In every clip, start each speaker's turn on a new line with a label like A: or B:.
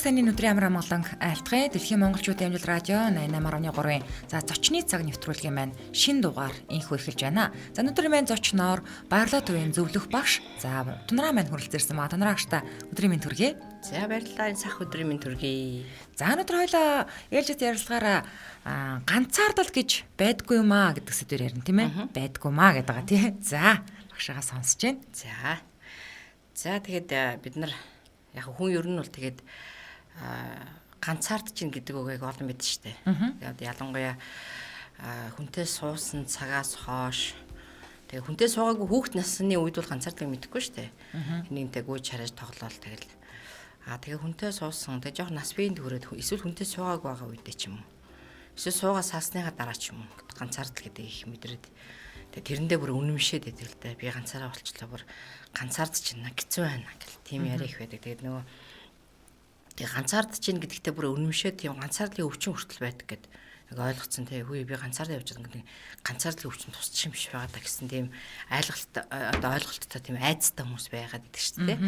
A: таны өдрийн амар амгалан айлтгая. Дэлхийн монголчуудын амжилт радио 88.3-ын за зочны цаг нэвтрүүлгийн маань шин дугаар инхүү эхэлж байна. За өнөөдрийн маань зочноор Баярлалаа төвийн зөвлөх багш. За тунраа маань хүрэлцээрсэн маа тунраа агшта өдрийн минь төргий.
B: За баярлалаа энэ сах өдрийн минь төргий.
A: За өнөөдөр хоёлаа ээлжид ярилцлагаараа ганцаардал гэж байдгүй юм аа гэдэг сэдвээр ярина тийм ээ. Байдгүй маа гэдэг байгаа тий. За багшаа сонсож байна.
B: За тэгээд бид нар яг хүн ер нь бол тэгээд ганцаардж ийн гэдэг үгийг олон мэднэ шүү дээ. Тэгээд ялангуяа хүнтэй суусан цагаас хойш тэгээд хүнтэй суугаагүй хүүхэд насны үед бол ганцаарддаг мэдэхгүй шүү дээ. Энийгтэй гүйж хараж тоглоол тэгэл. Тэгээд хүнтэй суусан тэгээд жоох нас биеинд хүрээд эсвэл хүнтэй суугаагүй байгаа үедээ ч юм уу. Эсвэл суугаа саасныхаа дараа ч юм уу ганцаардал гэдэг их мэдрээд тэгээд тэрэндээ бүр үнэмшээд байдаг л дээ. Би ганцаараа болчлоо бүр ганцаардж байна хэцүү байна гэл тийм яриа их байдаг. Тэгээд нөгөө тэг ганцаардж ийн гэдэгтээ бүр үнэмшээд тийм ганцаардлын өвчин хүртэл байдаг гэд нэг ойлгоцсон тий. Хөөе би ганцаардаа явж байгаа гэдэг ганцаардлын өвчин тусчих юм биш байгаа да гэсэн тийм ойлголттой тийм айцтай хүмүүс байгаад идэг шүү дээ.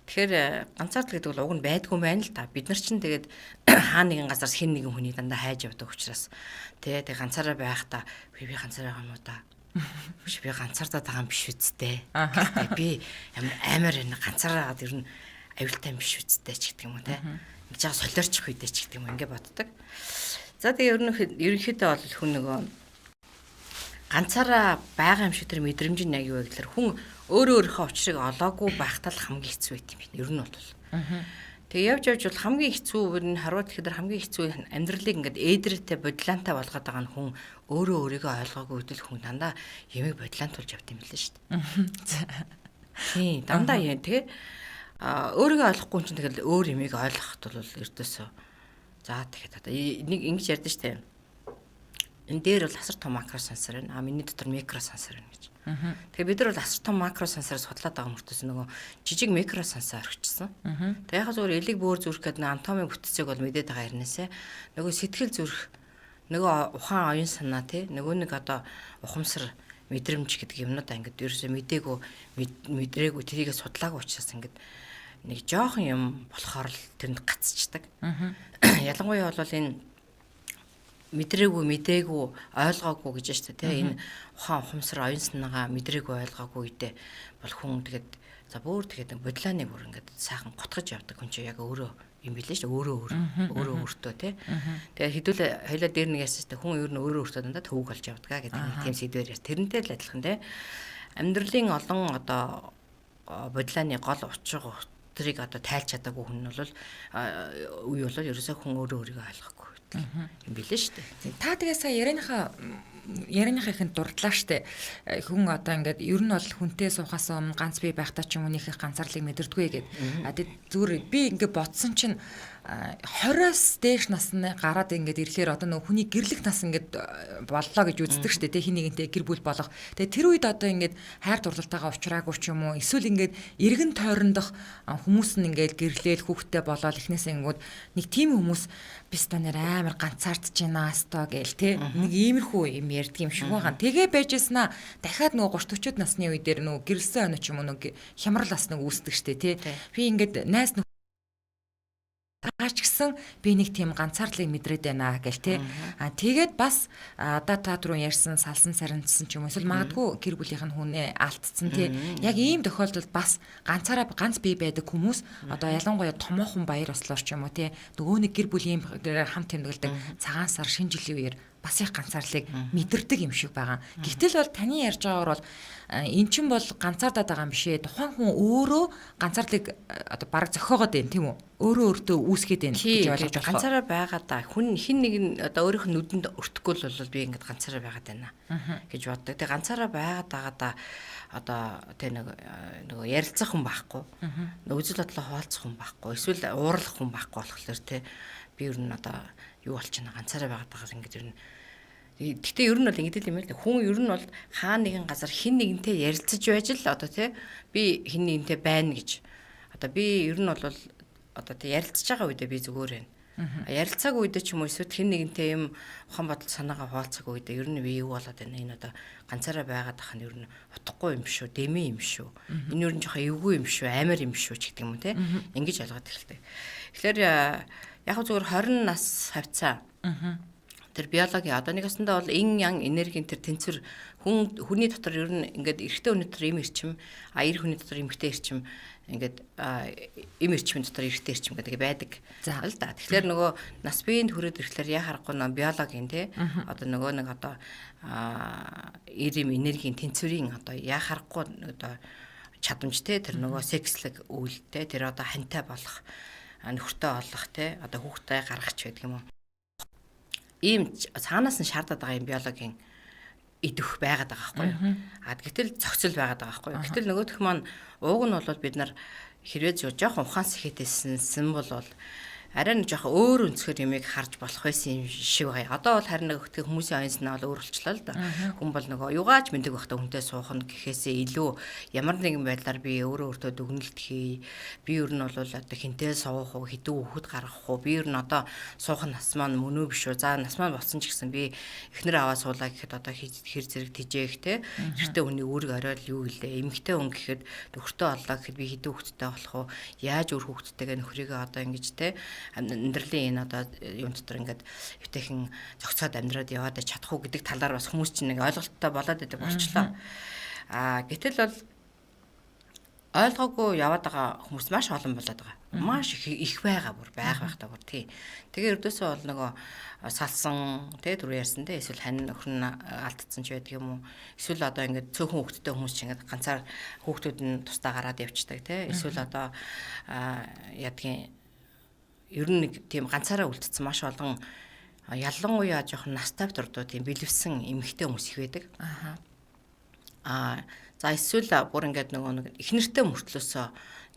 B: Тэгэхээр ганцаардл гэдэг бол уг нь байдгүй байна л да. Бид нар чинь тэгээд хаа нэгэн газар хэн нэгэн хүний дандаа хайж явдаг учраас тэг ганцаараа байхдаа би ганцаараа байгаа юм уу да. Би ганцаардаа байгаа юм биш үсттэй. Би амар ганцаараа гад ер нь аюултай юм биш үсттэй ч гэдэг юм уу те. Ингэж байгаа солиорчих үедээ ч гэдэг юм ингээ боддог. За тэгээ ерөнхийдөө бол хүн нөгөө ганцаараа байгаа юм шиг тэр мэдрэмж нь яг юу вэ гэхээр хүн өөрийнхөө учрыг олоогүй байхтаа л хамгийн хэцүү байт юм байна. Ер нь бол. Тэгээ явж бол хамгийн хэцүү нь харуул гэхээр хамгийн хэцүү амьдралыг ингээд ээдрээтэй бодлаантай болгоод байгаа нь хүн өөрийгөө ойлгоогүй үдэл хүн дандаа ямиг бодлаантуулж явд юм лээ шүү дээ. Тийм дандаа юм тэгээ өөрийгөө ойлгохгүй чинь тэгэл өөр ямиг ойлгоход бол эрдөөсөө за тэгэхээр одоо нэг ингэж ярьдэн шүү дээ. Энэ дээр бол асар том макросенсор байна. Миний дотор микросенсор байна гэж. Тэгээ бид нар бол асар том макросенсорыг судлаад байгаа мөртөөс нөгөө жижиг микросенсор орчихсон. Тэгээ яг зөвөр элэг бөөр зүрх гэдэг нэг анатомийн бүтцийг бол мэдээд байгаа хэрнээсээ нөгөө сэтгэл зүрх нөгөө ухаан оюун санаа тий нөгөө нэг одоо ухамсар мэдрэмж гэдэг юмнуудаа ингээд ерөөсөө мэдрээгүй тэрийг судлаагүй учраас ингээд нэг жоохон юм болохоор л тэрэнд гацчихдаг. Ялангуяа бол энэ мдээгүй ойлгоогүй гэж байна шүү дээ. Энэ ухаан ухамсар оюун санаагаа мдээгүй ойлгоогүй үедээ бол хүн тэгээд за бүр тэгээд бодлааныг бүр ингээд сайхан готгож явдаг хүн чинь яг өөрөө юм билээ шүү дээ. Өөрөө өөртөө тий. Тэгээд хэдүүл хоёлаа дээр нэг ясаа шүү дээ. Хүн ер нь өөрөө өөртөө дандаа төвөг болж явдаг гэдэг нэг тийм сэдвээр яар. Тэрнтэй л адилхан тий. Амьдралын олон одоо бодлааны гол учрыг одоо тайлж чадаагүй хүн бол үе бол ерөөсөө хүн өөрийгөө ойлгохгүй юм билээ шүү дээ.
A: Та тэгээ сая ярианыхаа ихэнд дурдлаа штэ. Хүн одоо ингээд ер нь бол хүнтэй суухаас өмнө ганц бие байхдаа ч юм уунийхээ ганцаарлыг мэдэрдэггүй гэд. Тэгээд зүгээр би ингээд бодсон чинь 20-оос дээш насны гараад ингээд ирэхээр одоо нөгөө хүний гэрлэх нас ингээд боллоо гэж үздэг штэ тий хин нэгэнтэй гэр бүл болох. Тэгээд тэр үед одоо ингээд хайр дурлалтайгаа уулзраагүй ч юм уу эсвэл ингээд эргэн тойрондох хүмүүс нь ингээд гэрлээл хүүхдтэй болоод эхнээсээ ингээд нэг тийм хүмүүс биста нэр амар ганцаардж байна асто гээл тий нэг иймэрхүү юм ярьдаг юм шиг байгаа. Тэгээ байжсна дахиад нөгөө 30-40 насны үе дээр нөгөө гэрэлсэн оноо ч юм уу нөгөө хямрал бас нэг үүсдэг штэ тий би ингээд найс аач гисэн би нэг тийм ганцаарлыг мэдрээд байна гэл те. Тэгээд бас одоо та түрүү ярьсан салсан сарнцсан ч юм уу эсвэл магадгүй гэр бүлийнх нь хүнээ алдсан те. Яг ийм тохиолдолд бас ганц бие байдаг хүмүүс одоо ялангуяа томоохон баяр ослоор ч юм уу те. Нөгөө нэг гэр бүлийн хамт тэмдэглэдэг цагаан сар шинэ жилийн үеэр бас их ганцаарлыг мэдэрдэг юм шиг байгаа. Гэвтэл бол таны ярьж байгаагаар бол эн чинь бол ганцаардаад байгаа юм бишээ. Тухайн хүн өөрөө ганцаарлыг одоо бараг зохиогоод байна тийм үү? Өөртөө үүсгээд байна гэж ойлгож байна.
B: Ганцаараа байгаа да. Хүн хин нэг нь одоо өөрийнх нь нүдэнд өртөхгүй бол би ингээд ганцаараа байгаад байна гэж боддог. Тэгээ ганцаараа байгаад байгаа да одоо тэ нөгөө ярилцах хүн байхгүй. Үзэл бодлоо хуваалцах хүн байхгүй. Эсвэл уурлах хүн байхгүй болохоор тэ би ер нь одоо юу болчихно ганцаараа байгаад байгаа ингээд ер нь гэтээ ер нь бол ингэдэл юм л хүн ер нь бол хаа нэгэн газар хин нэгнтэй ярилцаж байж л одоо тий би хин нэгнтэй байна гэж одоо би ер нь бол одоо тий ярилцаж байгаа үедээ би зүгээр байна. Ярилцааг үедээ ч юм уу эсвэл хэн нэгнтэй юм ухаан бодол санаагаа хуваалцах үедээ ер нь би юу болоод байна энэ одоо ганцаараа байгаад ах нь ер нь утгагүй юм шүү, дэмий юм шүү. Энэ ер нь жоохон эвгүй юм шүү, амар юм шүү ч гэдэг юм уу те. Ингэж ялгаад эхэлдэг. Тэгэхээр яг зүгээр 20 нас хавцаа. Тэр биологи одоо нэг ясандаа бол ин ян энергийн тэр тэнцвэр хүний дотор ер нь ингээд эрэгтэй хүний дотор им эрчим, аяр хүний дотор эмэгтэй эрчим ингээд им эрчмийн дотор эрэгтэй эрчим гэдэг байдаг л да. Тэгэхээр нөгөө нас биеинд хүрээд ирэхлээр яа харахгүй нөгөө биологийн те одоо нөгөө нэг одоо ирим энергийн тэнцвэрийн одоо яа харахгүй одоо чадамж те тэр нөгөө секслэг үйлдэл тэр одоо хантай болох нөхөртэй олох те одоо хүүхдээ гаргах ч байдаг юм уу. Ийм цаанаас нь шаардаад байгаа юм биологийн идэх байгаад байгаа байхгүй юу. Гэтэл зохицол байгаад байгаа байхгүй юу. Гэтэл нөгөөх маань ууг нь бол бид нар хэрвээ жоохон ухаан сэхэтсэн бол арай нэг жоохон өөр өнцгөр юмыг харж болох байсан юм шиг байгаа. Одоо бол харин нэг хүмүүсийн оюун санаа бол өөр болчлаа л да. Хүн бол нөгөө югаач мэддэг байхдаа хүнтэй суухна гэхээсээ илүү ямар нэгэн байдлаар би өөрөө дүгнэлт хий. Би ер нь бол одоо хинтээ суух уу, хідүү хүүхэд гаргах уу, би ер нь одоо суух нас маань мөн үү биш үү. За нас маань болсон ч гэсэн би эхнэр аваа суулаа гэхэд одоо хэр зэрэг тижээх те. Тэртээ хүний үүрэг оройл юу гэлээ. Эмэгтэй хүн гэхэд нөхөртөө оллоо гэхэд би хідүү хүүхэдтэй болох уу? Яаж өөр хүүхэдтэйгээ нөхрийгөө одоо ингэж те амьдралын энэ одоо юм дотор ингээд өвтэйхэн зохицоод амьдраад яваад чадах уу гэдэг талаар бас хүмүүс чинь нэг ойлголттой болоод идэг болчлоо. Гэтэл бол ойлгоогүй яваад байгаа хүмүүс маш олон болоод байгаа. Маш их байгаа бүр байхдаа бүр тий. Тэгээ ердөөсөө бол нөгөө салсан тий түрүү ярьсан тий эсвэл хань нөхөр нь алдсан ч байдаг юм уу. Эсвэл одоо ингээд цөөхөн хүүхдтэй хүмүүс чинь ингээд ганцаар хүүхдүүд нь тусдаа гараад явчихдаг тий. Эсвэл одоо ядгийн ер нь нэг тийм ганцаараа үлдсэн маш олон ялангуяа жоохон настай дурдууд тийм бэлэвсэн эмэгтэй хүмүүс их байдаг. За эсвэл бүр ингээд нөгөө нэг их нэртэй мөртлөөсөө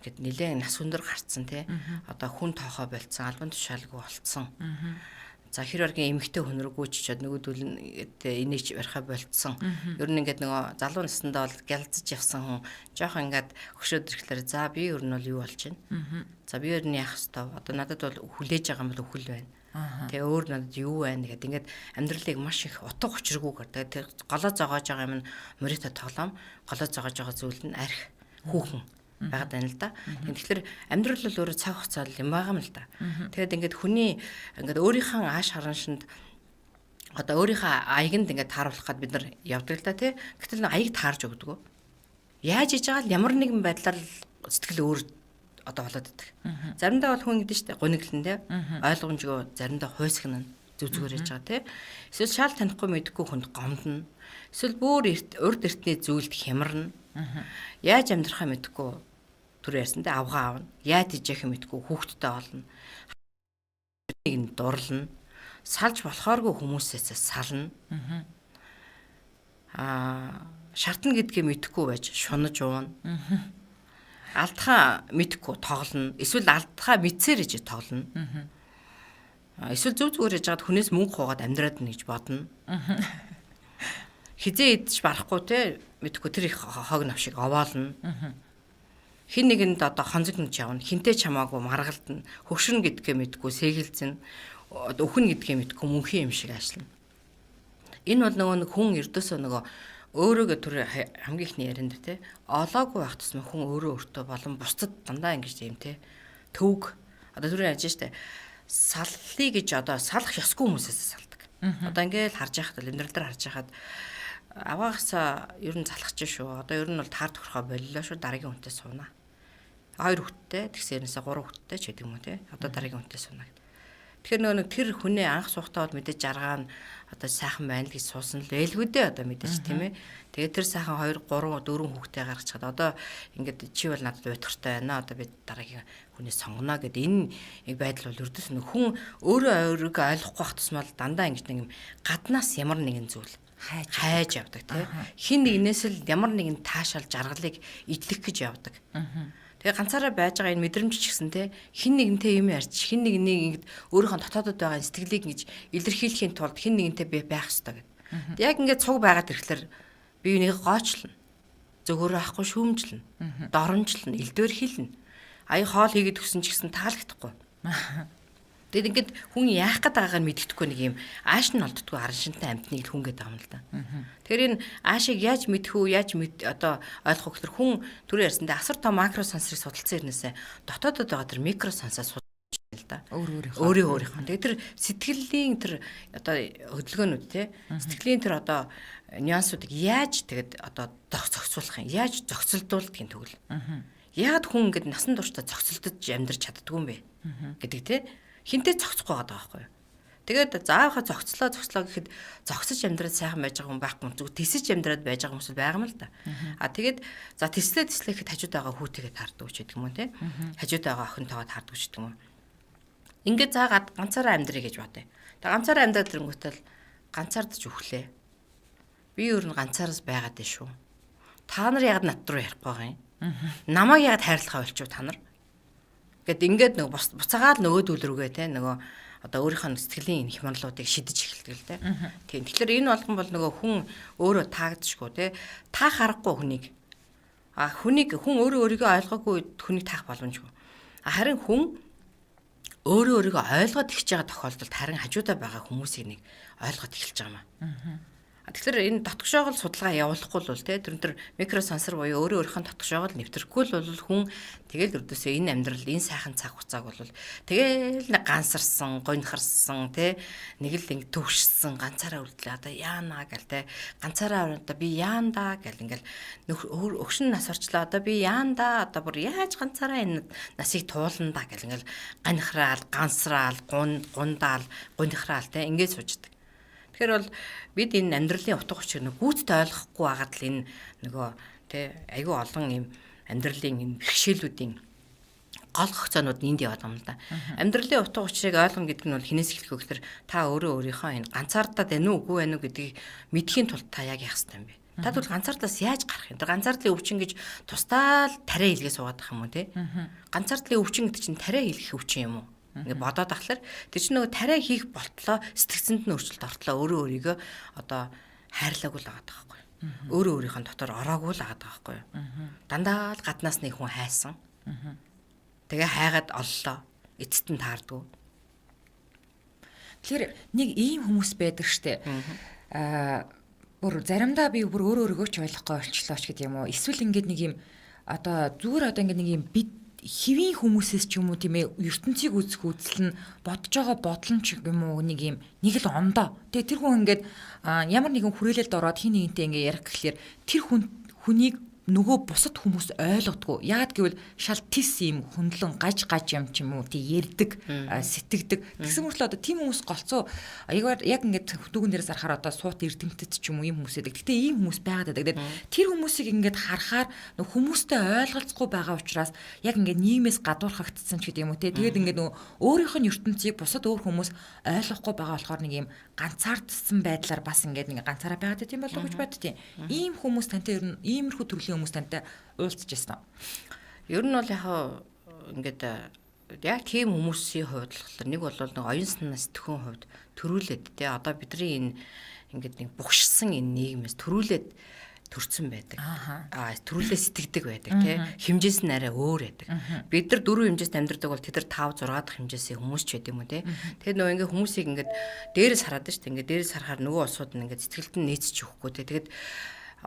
B: ингээд нэлээд нас өндөр гарцсан тий. Одоо хүн тоохоо болцсон, албан тушаалгүй болцсон. За хэр оргийн эмэгтэй хүн рүү гүйчихэд нөгөөдөл нь инээч барихаа болцсон. Ер нь ингээд нөгөө залуу наснда бол гялцж явсан хүн жоохон ингээд хөшөөд ирэхлээр за би ер нь бол юу болж байна. За би ер нь яах ёстой. Одоо надад бол хүлээж байгаа юм бол өхөл байна. Тэгээ өөр надад юу байна гэдэг ингээд амьдралыг маш их утга учиргүйгээр тэгээ голоо зогоож байгаа юм нь морита тоглоом, голоо зогоож байгаа зүйл нь арх хүүхэн байгаад байна л да. Тэгэхээр амьдрал бол өөрөө цаг хугацаа юм байгаа юм л да. Тэгээд ингээд хүний ингээд өөрийнхөө ааш хараншинд одоо өөрийнхөө аягнд ингээд тааруулах гээд бид нар явдаг л да тий. Гэтэл аяг таарж өгдөг. Яаж хийж байгаа л ямар нэгэн байдлаар сэтгэл өөр одоо болоод идэг. Заримдаа бол хүн гэдэг чинь гуниглан тий. Ойлгомжгүй заримдаа хуйсгна зүг зүгээр яж байгаа тий. Эсвэл шал танихгүй мэдхгүй хүнд гомдно. Эсвэл бүр урд эртний зүйлд хямарна. Яаж амьдрахаа мэдхгүй түр ярьсантай авгаа аавна. Яаж хийж яхих мэдгүй хүүхдтэй олно. Нэг нь дурлна. Салж болохооргүй хүмүүсээс сална. Шартна гэдгээ мэдхгүй байж шунаж уuna. Алдхаа мэдхгүй тоглоно. Эсвэл алдхаа мэдсээр иж тоглоно. Эсвэл зүг зүгээр яжгаад хүнээс мөнгө хуугаад амьдраад нэ гэж бодно. Хизээ идэж барахгүй те мэдхгүй тэр их хог навшиг овоолно. Хин нэгэнд одоо хонцогнож явна. Хинтээ чамаагүй маргалдана. Хөгшин гэдгээ мэдгүй сэгэлзэн. Өхөн гэдгээ мэдгүй мөнхийн юм шиг ажиллана. Энэ бол нөгөө нэг хүн эрдөөсөө нөгөө өөрөөгөө түр хамгийн ихний ярианд те олоогүй байх тусмаа хүн өөрөө өөртөө болон бусдад дандаа ингэж юм те төвг одоо түр яаж штэ саллий гэж одоо салах ёсгүй хүмүүсээс салдаг. Одоо ингээл харж байхад амьдрал дээр харж байхад аваагасаа ер нь залхаж шүү. Одоо ер нь бол таар тохирохоо боллоо шүү. Дараагийн хүнтэй сууна. 2 хүнтэй тэгсээрнээсээ 3 хүнтэй ч гэдэг юм уу те. Одоо дараагийн хүнтэй сууна гэдэг. Тэгэхээр нөгөө тэр хүнээ анх суухтаа бол мэдээж жаргаа нь одоо сайхан байна л гэж суусан л байлгүй дээ одоо мэдээж тийм ээ. Тэгээд тэр сайхан 2 3 4 хүүхдээ гаргачихад одоо ингээд чи бол надад уйтгартай байна. Одоо би дараагийн хүнээ сонгоно гэдэг энэ байдал бол өрдөөс нэг хүн өөрөө ойлгохгүй байх тусмаа л дандаа ингэж нэг юм гаднаас ямар нэгэн зүйл хайж явдаг тийм. Хин нэгнээс л ямар нэгэн таашаал жаргалыг идэх гэж явдаг. Тэгээ ганцаараа байж байгаа энэ мэдрэмж ч гэсэн те хин нэгнтэй юм ярьж хин нэгнийг өөрийнхөө дотоодод байгаа сэтгэлийг ингэж илэрхийлэхийн тулд хин нэгнтэй би байх ёстой гэдэг. Яг ингээд цуг байгаад ирэхлээр би энийг гоочлно. Зөгөөрөө ахгүй шүүмжлэн. Доромжлон, элдвэр хилнэ. Ая хоол хийгээд өгсөн ч гэсэн таалагдахгүй. Тэгээд ингээд хүн яах гээд байгааг нь мэддэхгүй нэг юм ааш нь олддгүй аран шинтэй амьтныг хүн гэдэг юм л да. Тэгэхээр энэ аашийг яаж мэдэх үү, одоо ойлгох вэ гэхээр хүн түрүү ярьсандаа асар том макро сансрыг судалсан хэрнээсээ дотоодод байгаа тэр микро сансаа л да. Өөрийнхөө. Тэгээд тэр сэтгэлийн тэр одоо хөдөлгөөнүүд те сэтгэлийн тэр одоо нюансуудыг яаж тэгээд одоо зохицуулах юм, яаж зохицолдуулдгийг тэгвэл. Яагаад хүн ингээд насан туршдаа зохицолдож амьдрч чаддгүй юм бэ гэдэг те хинтээ зохицохгүй байгаа байхгүй юу. Тэгээд заахаа зохицлоо гэхэд зогсож амьдраад сайхан байж байгаа хүн байхгүй зүг тисэж амьдраад байж байгаа хүмүүс байгаа юм л да. Тэгээд за тислээ гэхэд хажууд байгаа хүүтэйгээ таардаг ч гэдэг юм уу те. Хажууд байгаа охинтойгоо таардаг ч гэдэг юм уу. Ингээд заагаад ганцаараа амьдрий гэж бодъё. Тэгээд ганцаараа амьдраад ирэнгүүтэл ганцаардж өглөө. Би өөр нь ганцаараас байгаад дээ шүү. Та нар яг над руу ярихгүй байгаа юм. Намайг яг хайрлахаа болчих та нар. Гэт ингээд нөгөө буцаагаал нөгөөдөл рүүгээ те нөгөө одоо өөрийнхөө сэтгэлийн хямралуудыг шидэж эхэлдэг л те. Тийм. Тэгэхээр энэ болгон бол нөгөө хүн өөрөө таагдчихгүй те. Та харахгүй хүнийг. Хүн өөрөө өөрийгөө ойлгоогүй хүнийг таах боломжгүй. Харин хүн өөрөө өөрийгөө ойлгоод эхэлж байгаа тохиолдолд харин хажуудаа байгаа хүмүүсийг нэг ойлгоод эхэлж байгаа юм. Тэгэхээр энэ дотгошоогоо судалгаа явуулахгүй л те тэр микро сансар буюу өөрийнхөө дотгошоогоо нэвтрэхгүй л бол хүн тэгэл өрдөөсөө энэ амьдрал энэ сайхан цаг хугацааг бол тэгэл гансарсан, гонхорсон те нэг л ингэ төвшсөн ганцаараа үлдлээ одоо яана гэл те ганцаараа одоо би яанда гэл ингээл өгшин нас орчлоо одоо би яанда одоо бүр яаж ганцаараа энэ насыг туулна да гэл ингээл ганхраал, гансраал, гундаал, гонхраал те ингээд сууждаг. Тэгэхээр бол бид энэ амьдралын утга учир нэг гүйцэд ойлгохгүй байгаад л энэ нөгөө тий айгүй олон юм амьдралын энэ бэрхшээлүүдийн гол хогцоонууд энд яваад юм л да. Амьдралын утга учирыг ойлгоно гэдэг нь бол хинээс эхлэх вэ гэхээр та өөрийнхөө энэ ганцаардаад байна уу үгүй байна уу гэдгийг мэдхийн тулд та яг яах ёстой юм бэ? Та бол ганцаардаас яаж гарах юм? Тэр ганцаардлын өвчин гэж тусдаа л тариа хэлгээ суугаад байгаа юм уу тий? Ганцаардлын өвчин гэдэг чинь тариа хэлэх өвчин юм уу? Ингээ бодоод ахлаар тэр чинь нөгөө тариа хийх болтлоо сэтгцэнд нь өөрчлөлт ортлоо өөрийгөө одоо хайрлаагүй л байгаа байхгүй. Өөрийнхөө дотор ороогүй л байгаа байхгүй. Дандаа л гаднаас нэг хүн хайсан. Тэгээ хайгаад оллоо. Эцэст нь таардгүй.
A: Тэгэхээр нэг ийм хүмүүс байдаг штэ. Бүр заримдаа би бүр өөрийгөө ч ойлгохгүй болчлоо ч гэдэг юм уу. Эсвэл ингээд нэг юм одоо зүгээр одоо ингээд нэг юм бид хэвийн хүмүүсээс ч юм уу тийм ээ ертөнцийг үзэх үзэл нь бодож байгаа бодол нь ч юм уу нэг л ондоо. Тэгээ тэр хүн ингээд ямар нэгэн хүрээлэлд ороод хин нэгнтэй ингээ ярих гэхлээр тэр хүнийг нөгөө бусад хүмүүс ойлгодгүй. Яагад гэвэл шал тис юм хөндлөн гаж юм ч юм уу тий ярддаг, сэтгэдэг. Тэгсэн мөртлөө одоо тийм хүмүүс голцоо яг ингээд дүүгэн дээрээс харахаар одоо суут эрдэмтэд ч юм уу ийм хүмүүс байдаг. Гэтэ ийм хүмүүс байгаад байдаг. Тэр хүмүүсийг ингээд харахаар хүмүүстэй ойлголцохгүй байгаа учраас яг ингээд нийгмээс гадуурхагдсан ч гэдэг юм уу тий. Тэгээд ингээд нөгөө өөрийнх нь ертөнцийг бусад өөр хүмүүс ойлгохгүй байгаа болохоор нэг юм ганцаардсан байдлаар бас ингээд нэг ганцаараа байгаад байт юм болов уу гэж боддتي. Ийм хүмүүс тантай ер нь иймэрхүү төрлийн хүмүүс тантай уулзж ирсэн.
B: Ер нь бол яг ингээд яг тийм хүмүүсийн хувьд болохоор нэг бол нэг оюун санаа сэтгхүүн хувьд төрүүлээд те одоо бидний энэ ингээд нэг бугшсан энэ нийгмээс төрүүлээд төрцөн байдаг. Төрүүлээ сэтгэдэг байдаг те хэмжээс нь арай өөр байдаг. Бид нар 4 хэмжээст амьдрдаг бол тэд нар 5 6 дахь хэмжээсээ хүмүүс ч байдаг юм уу те. Тэгэхээр нөгөө ингээд хүмүүсийг ингээд дээрээс хараад шүү дээ. Ингээд дээрээс харахаар нөгөө улсууд нь ингээд сэтгэлд нь нээцч өгөхгүй те. Тэгээд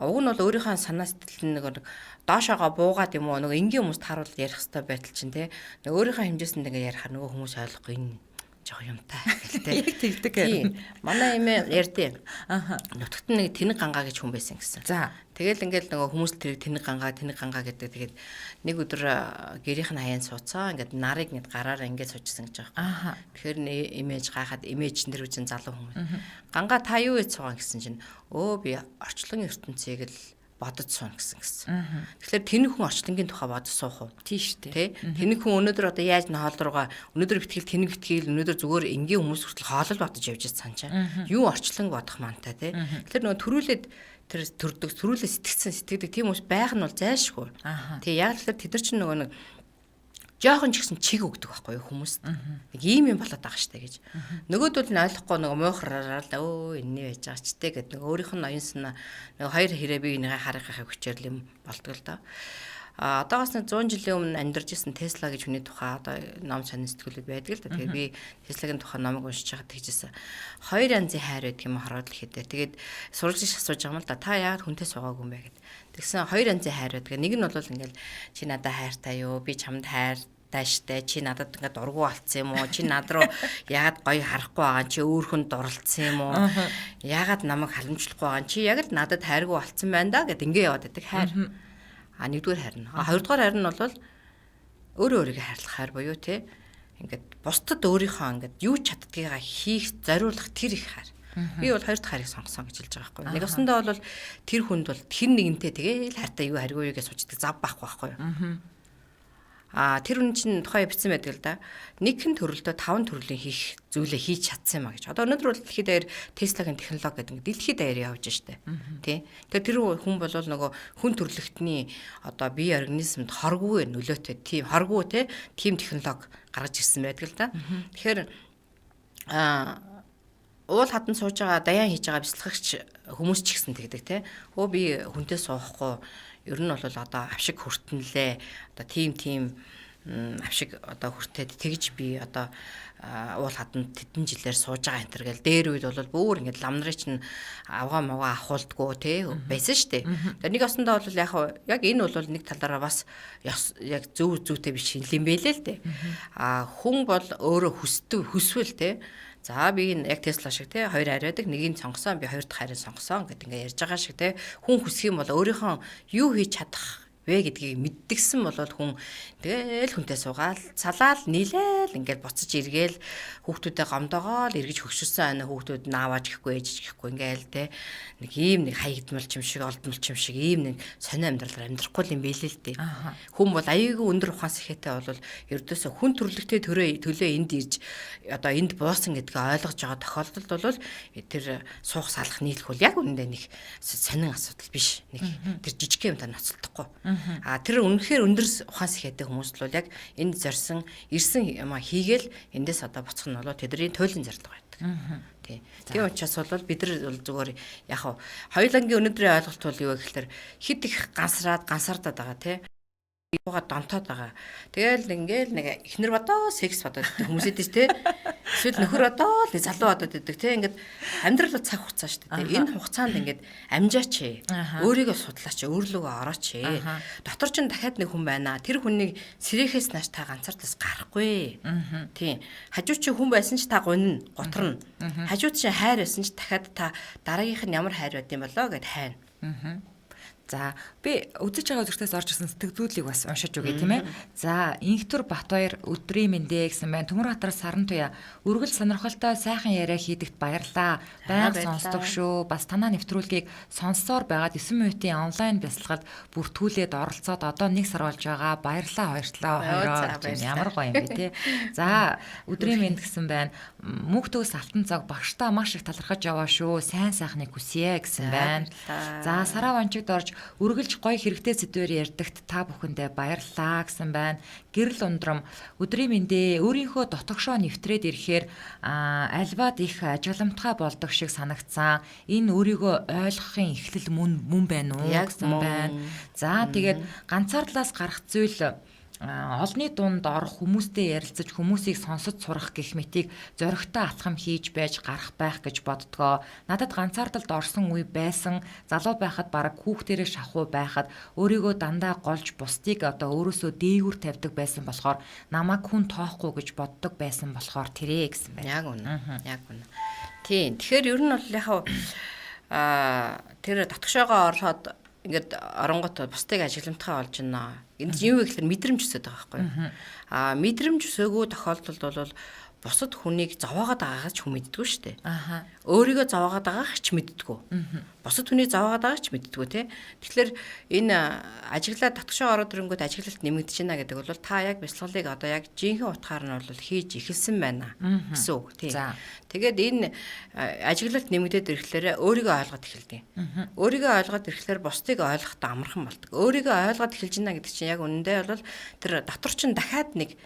B: уг нь бол өөрийнхөө санаа сэтгэл нэг доошоогоо буугаад юм уу нөгөө энгийн хүмүүст харуулж ярих хэрэгтэй байтал чинь те. Өөрийнхөө хэмжээсэнд ингээд ярихаар нөгөө хүмүүс ойлгохгүй энэ жоо юмтай гэлтэй.
A: Яг тэгдэг.
B: Манай эмээ ярьдیں۔ Нутагт нэг тэнэг гангаа гэж хүн байсан гэсэн.
A: За.
B: Тэгэл ингээд нөгөө хүмүүс тэр тэнэг гангаа гэдэг. Тэгээд нэг өдөр гэрийнх нь хаяан сууцаа ингээд нарыг ингээд гараараа ингээд суужсан гэж байгаа. Тэгэхээр имиж гайхаад имиж нэр үжин залуу хүмүүс. Гангаа та юу гэж суугаа гэсэн чинь би орчлон ертөнцийг л бодож суuna гэсэн. Тэгэхээр тэнэг хүн орчлонгийн тухай бодож суух уу?
A: Тийш үү.
B: Тэнэг хүн өнөөдөр одоо яаж н хоол руугаа өнөөдөр битгэл тэнэг битгэл өнөөдөр зүгээр энгийн хүмүүс хүртэл хоолол бодож явж санчаа. Юу орчлон бодох мантай те. Тэгэхээр нөгөө төрүүлээд тэр төрдөг төрүүлээ сэтгэдэг тийм хүмүүс байх нь бол зайлшгүй. Тэгээ яг л тэд нар чинь нөгөө нэг жоохон ч гэсэн чиг өгдөг байхгүй юу хүмүүст. Нэг ийм юм болоод байгаа штэ гэж. Нөгөөдөл нь ойлгохгүй нөгөө муухраараа л энэний байж байгаа ч тэ гэдэг нөгөө өөрийнх нь оюун санаа нөгөө хоёр хэрэг би энийг харахыг хүчээр л юм болдог л доо. Одоогоос нэг 100 жилийн өмнө амьдарч ирсэн Тесла гэж хүний тухай одоо ном сонин сэтгүүлүүд байдаг л да. Тэгээ би Теслагийн тухай номыг уншиж байгаад тэгжсэн. Хоёр янзын хайр байдаг юм хараад л хэдэ. Тэгээд сурвалж асууж байгаа юм л да. Та яагаад хүнтэй суугаагүй юм бэ гэд. Тэгсэн хоёр янзын хайр байдаг. Нэг нь бол ингээл чи надад хайртай юу? Би чамд хайртай штэ. Чи надад ингээд дургу алдсан юм уу? Чи над руу яагаад гоё харахгүй байгаа? Чи өөрхөн дурлцсан юм уу? Яагаад намайг халамжлахгүй байгаа? Чи яг л надад хайргүй алдсан байна да гэд ингээ яваад байдаг хайр. Нэгдүгээр хайр нь. Хоёрдугаар хайр нь бол өөрөө өөрийгөө хайрлах хайр буюу те ингээд бусдад өөрийнхөө ингээд юу чаддгийгаа хийх зориулах тэр их хайр. Би бол хоёр дахь хайрыг сонгосон гэж хэлж байгаа байхгүй. Нэг усандаа бол тэр хүнд бол тэр нэгэнтэй тэгээл хайртай юу харьгүй юу гэж суудаг зав байхгүй байхгүй юу. Тэр хүн чинь тухайн бичсэн байдаг л да. Нэг хэн төрөлдөө 5 төрлийн хийх зүйлээ хийж чадсан юм а гэж. Одоо өнөөдөр бол дэлхийд даяар Tesla-гийн технологи гэдэг дэлхийд даяар явж штэ. Тий. Тэгэхээр тэр хүн бол нөгөө хүн төрлөختний одоо бие организмд хоргүй нөлөөтэй тийм хоргүй тийм технологи гаргаж ирсэн байдаг л да. Тэгэхээр уул хатан сууж байгаа даяан хийж байгаа бяцлагч хүмүүс ч ихсэн тэгдэг те. Би хүнтэй суухгүй ер нь бол одоо авшиг хүртэнлээ. Одоо тийм авшиг одоо хүртээд тэгж би одоо уул хатанд тэдэн жилээр сууж байгаа энэ төр гэл дээр үед бол бүр ингээд лам нарын чинь авгаа маваа авахулдггүй те байсан штэ. Тэр нэг осондоо бол яг энэ бол нэг талаараа бас яг зүйтэй биш юм байлээ л дээ. Хүн бол өөрөө хүсвэл те. За би яг Tesla шиг те хоёр хайр байдаг. Нэгийг сонгосон, би хоёр дахь хайрыг сонгосон гэдэг ингээ ярьж байгаа шиг те. Хүн хүсэх юм бол өөрийнхөө юу хийж чадах вэ гэдгийг мэддэгсэн бол хүн тэгэл хүнтэй суугаал, цалаал, нийлээл ингээд буцаж эргээл хүүхдүүдэд гомдоогоол эргэж хөгшөрсөн ана хүүхдүүд нааваач гэхгүй ээжч гэхгүй ингээл те нэг ийм нэг хаягдмал юм шиг, олдмал юм шиг ийм нэг сонио амьдралаар амьдрахгүй юм бэлээ л дээ. Хүн бол аяйгүй өндөр ухаан сэхэтэ бол ердөөсө хүн төрлөختөө төлөө энд ирж одоо энд буусан гэдгээ ойлгож байгаа тохиолдолд бол тэр суух салах нийлэх бол яг үнэндээ нэг сонин асуудал биш. Нэг тэр жижиг юмтай ноцолдохгүй. Тэр үнэхээр өндөр ухаан сэхэтэ хүмүүс л яг энд зорьсон ирсэн юм хийгээл эндээс одоо буцах нь бол тэдний туйлын зорилго байдаг. Тийм учраас бол бид нар зүгээр яг хоёулангийн өнөөдрийн ойлголт бол юу вэ гэхээр хит их гансардаад байгаа тий. Юугаа донтоод байгаа. Тэгэл ингээл нэг ихнэр бодоо секс бодоод хүмүүсэд тий. Эсвэл нөхөр бодоо л залуу бодоод идэг тий. Ингээд амьдрал цаг хугацаа шүү дээ. Энэ хугацаанд ингээд амжаач. Өөрийгөө судлаач, өөрлөгөө орооч. Дотор ч дахиад нэг хүн байна. Тэр хүнийг сэрэхээс нааш та ганцаардаас гарахгүй. Тий. Хажуу чи хүн байсан ч та гунна, готорно. Хажуу чи хайр байсан ч дахиад та дараагийнх нь ямар хайр байд юм болоо гэд хайна.
A: За би үзэж байгаа зүртээс орж ирсэн сэтгэлзүүлийг бас уншиж өгье тийм ээ. За Инхтүр Батбаяр өдрийн мэндэ гэсэн байна. Төмөрбатар Сарантуя үргэлж сонирхолтой сайхан яриа хийдэгт баярлаа. Байнга сонсдог шүү. Бас танаа нэвтрүүлгийг сонссоор байгаад 9 минутын онлайн бясалгалд бүртгүүлээд оролцоод одоо 1 сар болж байгаа. Баярлаа хоёртлаа. Ямар гоё юм бэ тий. За өдрийн мэнд гэсэн байна. Мөнхтөөс алтан цаг багштаа маш их талархаж яваа шүү. Сайн сайхныг хүсье гэсэн байна. За Сараа Ванчигд орж үргэлж гоё хэрэгтэй сэдвээр ярьдагт та бүхэндээ баярлалаа гэсэн байна. Гэрэл ундрам өдрийн мэндэ өөрийнхөө дотогшоо нэвтрээд ирэхээр альваад их ажигламтгай болдог шиг санагдсан. Энэ өөрийгөө ойлгохын эхлэл мөн байна уу гэсэн байна. За тэгээд ганцаардлаас гарах зүйл олны дунд орох хүмүүстэй ярилцаж хүмүүсийг сонсож сурах гэх мэтийг зоригтой алхам хийж байж гарах байх гэж боддгоо. Надад ганцаардалд орсон үе байсан. Залуу байхад бараг хүүхдэрээ шахуу байхад өөрийгөө дандаа голж бусдыг одоо өөрөөсөө дээгүүр тавьдаг байсан болохоор намайг хүн тоохгүй гэж боддог байсан болохоор тэрэ гэсэн байна.
B: Яг үнэ. Яг үнэ. Тийм. Тэгэхээр ер нь бол тэр татгшоогоо ороход ингээд оронгот бусдыг ажигламтгай болж байна. Энд юу вэ гэхээр мэдрэмж өсөд байгаа байхгүй юу? Мэдрэмж өсөөгөө тохиолдолд бол бусад хүнийг зовоогоод байгаагаа ч хүн мэддэггүй шүү дээ. Өөрийгөө зовоогоод байгааг ч мэддэггүй. Бусад хүнийг зовоогоод байгааг ч мэддэггүй тий. Тэгэхээр энэ ажиглаа татгшоо ороод ирэнгүүт ажиглалт нэмэгдэж байна гэдэг бол та яг бяцлаглыг одоо яг жинхэнэ утгаар нь бол хийж эхэлсэн байна гэсэн үг тий. Тэгээд энэ ажиглалт нэмэгдээд ирэхлээр өөрийгөө ойлгоод эхэлдэг. Өөрийгөө ойлгоод ирэхлээр бусдыг ойлгохдоо амархан болдог. Өөрийгөө ойлгоод эхэлж байна гэдэг чинь яг үнэндээ бол тэр дотор чинь дахиад нэг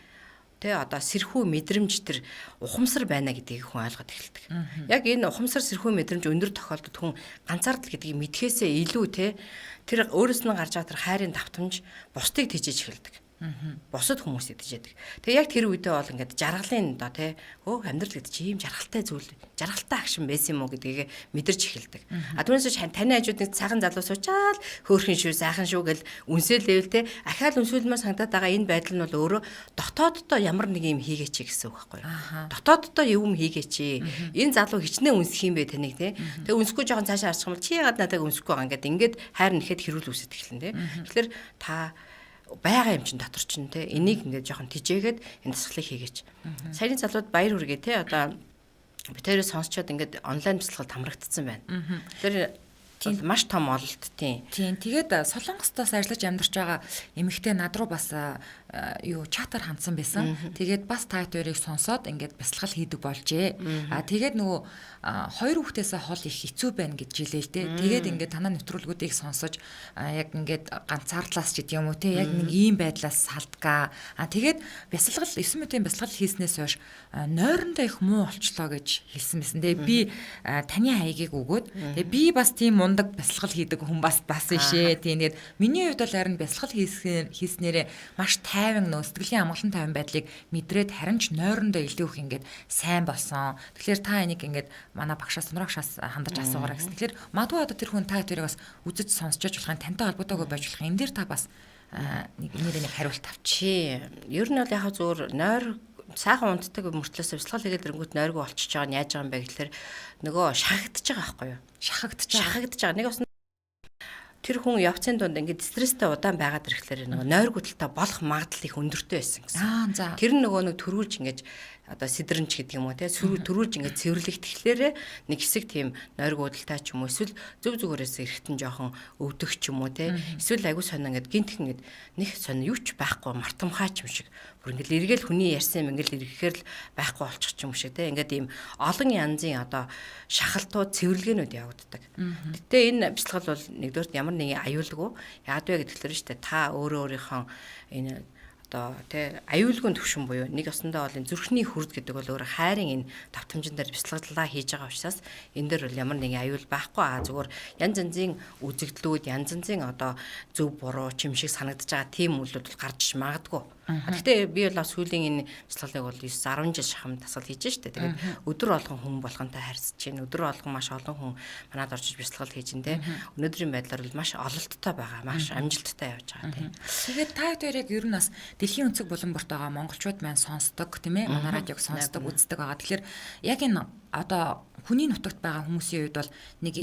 B: тэ одоо сэрхүү мэдрэмж тэр ухамсар байна гэдгийг хүн ойлгоод эхэлдэг. Яг энэ ухамсар сэрхүү мэдрэмж өндөр тохиолдолд хүн ганцаардал гэдгийг мэдхээсээ илүү тэ тэр өөрөөс нь гарч байгаа тэр хайрын давтамж бусдыг тэжээж эхэлдэг. Бусад хүмүүсийг тэжээдэг. Тэгээ яг тэр үедээ бол ингээд жаргалын доо тий амьдрал гэдэг чи ийм жаргалтай зүйл, жаргалтай акшн байсан юм уу гэдгийг мэдэрч эхэлдэг. А түүнээс таны хажууд нэг цагаан залуу суучаал хөөрхөн шүү, сайхан шүү гэл үнсэлээвэл тий ахаал үнсүүлмээр санагдаад байгаа энэ байдал нь бол өөрөө дотооддоо ямар нэг юм хийгээч гэсэн үг байхгүй юу? Дотооддоо юм хийгээч. Энэ залуу хичнээн үнсэх юм бэ таныг тий. Тэгээ үнсэхгүй жоохон цаашаа харчих юм бол чи яагаад надад үнсэхгүй байгаа ингээд хайр нэхэд хэрүүл үсэж эхэлнэ тий. Тэгэхээр та байгаа юм чин дотор чин те энийг ингээд жоохон тижээгээд энэ дасгалыг хийгээч. Саяны залууд баяр хүргээ те одоо би тэрийг сонсчоод ингээд онлайн бяцлагад хамрагдсан байна. Тэр маш том ололт тийм.
A: Тэгээд Солонгостоос ажиллаж амьдарч байгаа эмэгтэй над руу бас чатаар хандсан байсан. Тэгээд бас та хоёрыг сонсоод ингээд бяцлал хийдэг болжээ. Тэгээд нөгөө хоёр хүүхдээсээ хол их хэцүү байна гэж жилээ л дээ. Тэгээд ингээд танаа нэвтрүүлгүүдийг сонсож яг ингээд ганцаардлаас ч гэдэг юм уу те яг нэг ийм байдлаас салдгаа. Тэгээд бяцлал 9 минутын бяцлал хийснээс хойш нойрондоо их муу болчлоо гэж хэлсэн байсан. Тэгээд би таны хаягийг өгөөд тэгээд би бас тийм мундаг бяцлал хийдэг хүн бас ишээ. Тэгээд миний хувьд бол харин бяцлал хийснээрээ маш тайван нөө сэтгэлийн амгалан тайван байдлыг мэдрээд харин ч нойрондоо илүү их ингээд сайн болсон. Тэгэхээр та энийг ингээд манай багшаас нурагшаас хандаж асуугаарай гэсэн. Тэгэхээр магадгүй одоо тэр хүн та хоёрыг бас үзэж сонсож болох тантай холбоотойгоо байж болох. Энэ дээр та бас нэг хариулт авчи.
B: Ер нь бол яг зөвөр нойр сайхан унтдаг мөртлөөс бяцлал хийгээд ирэнгүүт нойргүй болчихж байгаа нь яаж байгаа юм бэ гэхээр нөгөө шахагдж байгаа байхгүй юу? Шахагдж байгаа. Нэг бас тэр хүн явцын дунд ингээд стресстэй удаан байгаад ирэхлээр нөгөө нойргүй талтай болох магадлал их өндөртэй байсан гэсэн. Тэр нөгөө нэг төрүүлж ингээд одоо сэдрэнч гэдэг юм уу те төрүүлж ингээд цэвэрлэх тэгэхээр нэг хэсэг тийм нойргүй талтай ч юм уу эсвэл зөв зүгээрээс эрэхтэн жоохон өвдөх ч юм уу те эсвэл айгуу сонио ингээд гинтх ингээд нэг сонио юу ч байхгүй мартамхай ч юм шиг бүр ингээд эргээл хүний ярьсан юм ингээд ирэхээр л байхгүй болчих ч юм шиг те ингээд ийм олон янзын одоо шахалтууд цэвэрлэгээнүүд явагддаг. Гэтэ энэ бяцлал бол нэгдүгээр ямар нэгэн аюулгүй яад вэ гэдгээр нь шүү дээ та өөрийнхөө энэ одоо тий аюулгүй төвшин буюу нэг осондоо бол энэ зүрхний хүрд гэдэг бол өөр хайрын энэ давтамжин дээр бяцлагдлаа хийж байгаа учраас энэ дээр бол ямар нэгэн аюул байхгүй зүгээр янз янзын үзэгдлүүд янз янзын одоо зөв буруу чимшиг санагдаж байгаа тийм үйлдэл гарч магадгүй. Гэхдээ би бол сүүлийн энэ бяцлаглыг бол 9-10 жил шахам дасгал хийж штэ. Тэгээд өдөр болгон хүн болгонтой харьцаж байна. Өдөр болгон маш олон хүн манад орж бяцлал хийж байна те. Өнөөдрийн байдлаар бол маш ололттой байгаа. Маш амжилттай явж байгаа те.
A: Тэгээд та хоёрыг ер нь бас дэлхийн өнцөг булан борт байгаа монголчууд маань сонсдог тийм ээ. Манай радиог сонсдог, үздэг байгаа. Тэгэхээр яг энэ одоо хүний нутагт байгаа хүмүүсийн үед бол нэг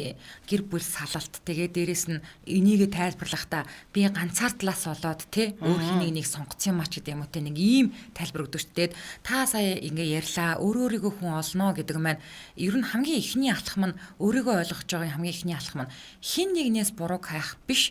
A: гэр бүл салалт тэгээ дээрэс нь энийгээ тайлбарлахдаа би ганцаар талаас болоод тий өөр нэг сонгоцсон юм ач гэдэг юм уу те нэг ийм тайлбар өгдөг шүү дээ. Та сая ингээ ярьлаа өөрийгөө хүн олно гэдэг маань ер нь хамгийн ихний алхам нь өөрийгөө ойлгож байгаа хамгийн ихний алхам нь хин нэгнээс бурууг хайх биш.